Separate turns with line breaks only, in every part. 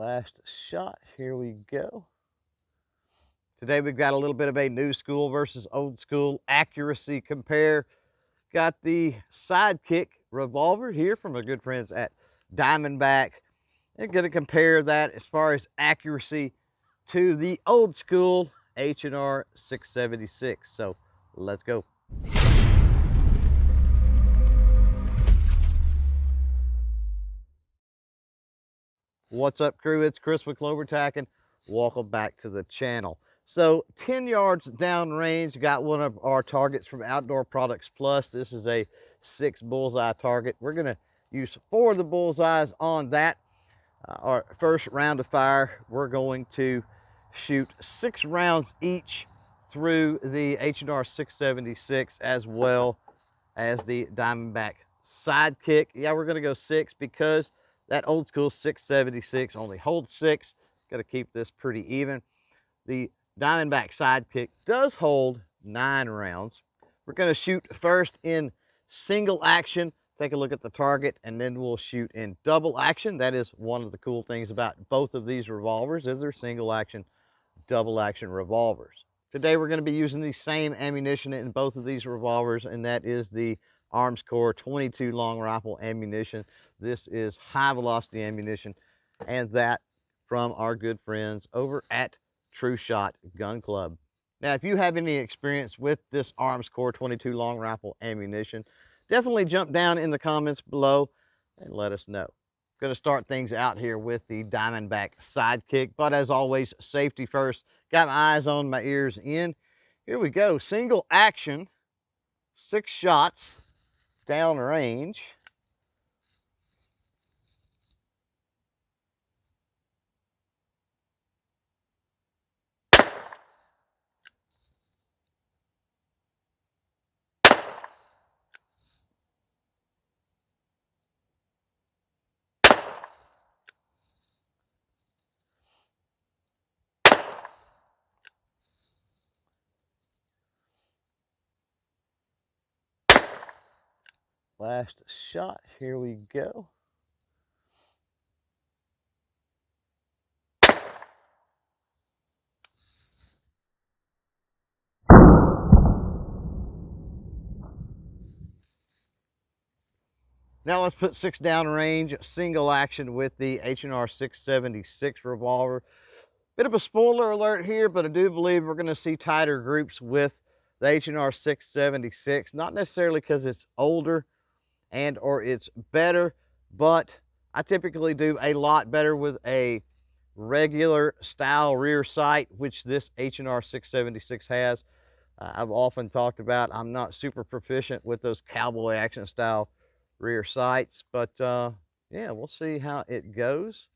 Last shot, here we go. Today we've got a little bit of a new school versus old school accuracy compare. Got the Sidekick revolver here from our good friends at Diamondback. And going to compare that as far as accuracy to the old school H&R 676. So let's go. What's up, crew? It's Chris with CloverTac, and welcome back to the channel. So 10 yards downrange, got one of our targets from Outdoor Products Plus. This is a 6 bullseye target. We're going to use 4 of the bullseyes on that. Our first round of fire, we're going to shoot 6 rounds each through the H&R 676 as well as the Diamondback Sidekick. Yeah, we're going to go 6 because that old school 676 only holds 6. Got to keep this pretty even. The Diamondback Sidekick does hold 9 rounds. We're going to shoot first in single action. Take a look at the target, and then we'll shoot in double action. That is one of the cool things about both of these revolvers, is they're single action, double action revolvers. Today we're going to be using the same ammunition in both of these revolvers, and that is the Arms Corps 22 long rifle ammunition. This is high velocity ammunition, and that from our good friends over at TruShot Gun Club. Now, if you have any experience with this Arms Corps 22 long rifle ammunition, definitely jump down in the comments below and let us know. Going to start things out here with the Diamondback Sidekick, but as always, safety first. Got my eyes on, my ears in. Here we go, single action, 6 shots down range. Last shot, here we go. Now let's put 6 down range, single action with the H&R 676 revolver. Bit of a spoiler alert here, but I do believe we're going to see tighter groups with the H&R 676. Not necessarily because it's older and or it's better, but I typically do a lot better with a regular style rear sight, which this H&R 676 has. I've often talked about I'm not super proficient with those cowboy action style rear sights, but yeah, we'll see how it goes.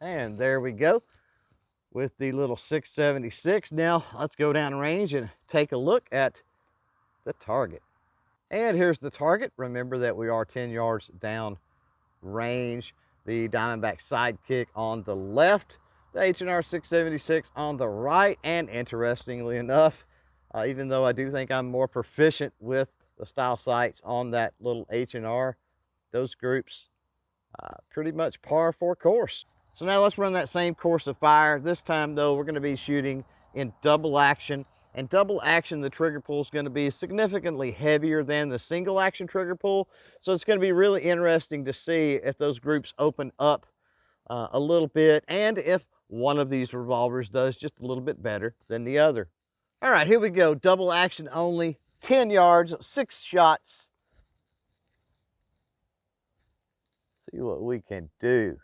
And there we go with the little 676. Now let's go down range and take a look at the target. And here's the target. Remember that we are 10 yards down range. The Diamondback Sidekick on the left, the H&R 676 on the right. And interestingly enough, even though I do think I'm more proficient with the style sights on that little H&R, those groups pretty much par for course. So now let's run that same course of fire. This time though, we're going to be shooting in double action. And double action, the trigger pull is going to be significantly heavier than the single action trigger pull. So it's going to be really interesting to see if those groups open up a little bit, and if one of these revolvers does just a little bit better than the other. All right, here we go. Double action only, 10 yards, 6 shots. See what we can do.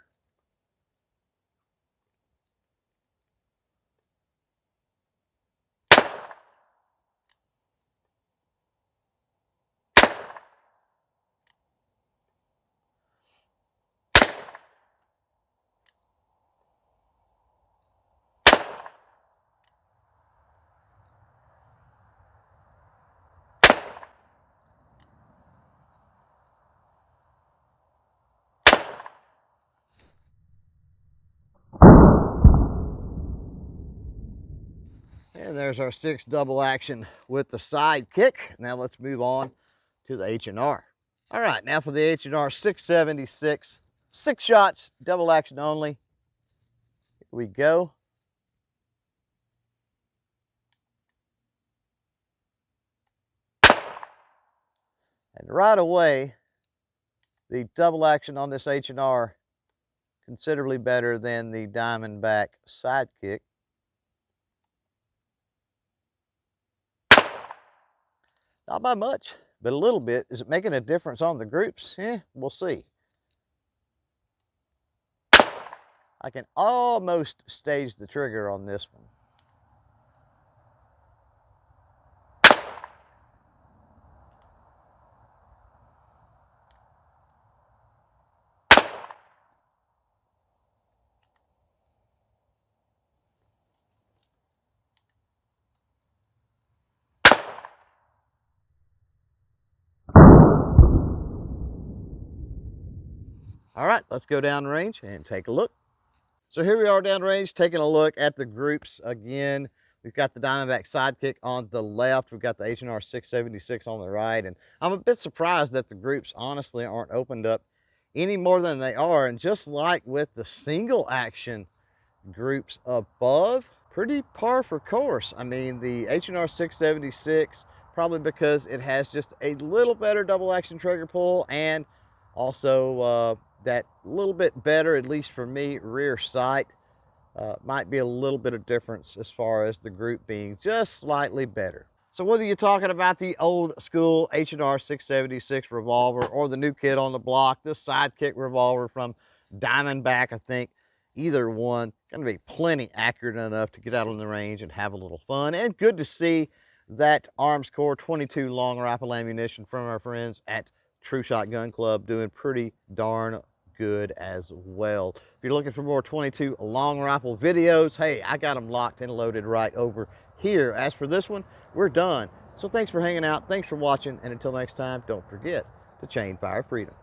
And there's our 6 double action with the Sidekick. Now let's move on to the H&R. All right, now for the H&R 676, 6 shots, double action only. Here we go. And right away, the double action on this H&R considerably better than the Diamondback Sidekick. Not by much, but a little bit. Is it making a difference on the groups? We'll see. I can almost stage the trigger on this one. All right, let's go downrange and take a look. So here we are downrange, taking a look at the groups again. We've got the Diamondback Sidekick on the left. We've got the H&R 676 on the right. And I'm a bit surprised that the groups honestly aren't opened up any more than they are. And just like with the single action groups above, pretty par for course. I mean, the H&R 676, probably because it has just a little better double action trigger pull, and also that little bit better, at least for me, rear sight. Might be a little bit of difference as far as the group being just slightly better. So whether you're talking about the old school H&R 676 revolver or the new kid on the block, the Sidekick revolver from Diamondback, I think either one going to be plenty accurate enough to get out on the range and have a little fun. And good to see that Arms Core 22 long rifle ammunition from our friends at TruSpec Gun Club doing pretty darn good as well. If you're looking for more 22 long rifle videos, hey, I got them locked and loaded right over here. As for this one, we're done. So thanks for hanging out, thanks for watching, and until next time, don't forget to chain fire freedom.